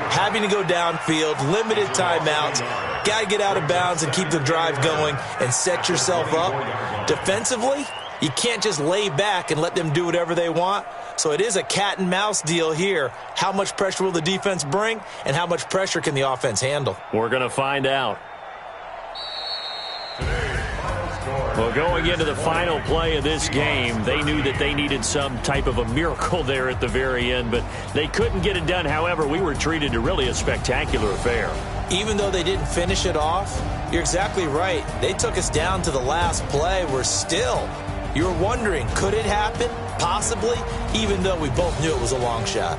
Speaker 5: having to go downfield, limited timeouts, got to get out of bounds and keep the drive going and set yourself up. Defensively, you can't just lay back and let them do whatever they want. So it is a cat and mouse deal here. How much pressure will the defense bring, and how much pressure can the offense handle?
Speaker 1: We're going to find out. Well, going into the final play of this game, they knew that they needed some type of a miracle there at the very end, but they couldn't get it done. However, we were treated to really a spectacular affair.
Speaker 5: Even though they didn't finish it off, you're exactly right. They took us down to the last play. We're still, you were wondering, could it happen? Possibly, even though we both knew it was a long shot.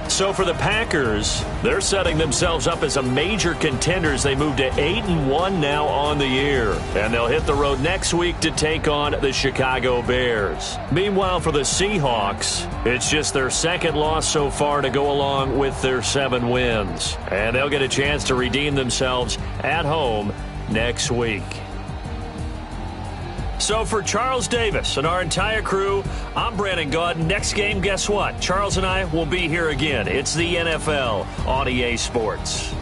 Speaker 1: So for the Packers, they're setting themselves up as a major contender as they move to 8-1 now on the year. And they'll hit the road next week to take on the Chicago Bears. Meanwhile, for the Seahawks, it's just their second loss so far to go along with their 7 wins. And they'll get a chance to redeem themselves at home next week. So for Charles Davis and our entire crew, I'm Brandon Gaud. Next game, guess what? Charles and I will be here again. It's the NFL on EA Sports.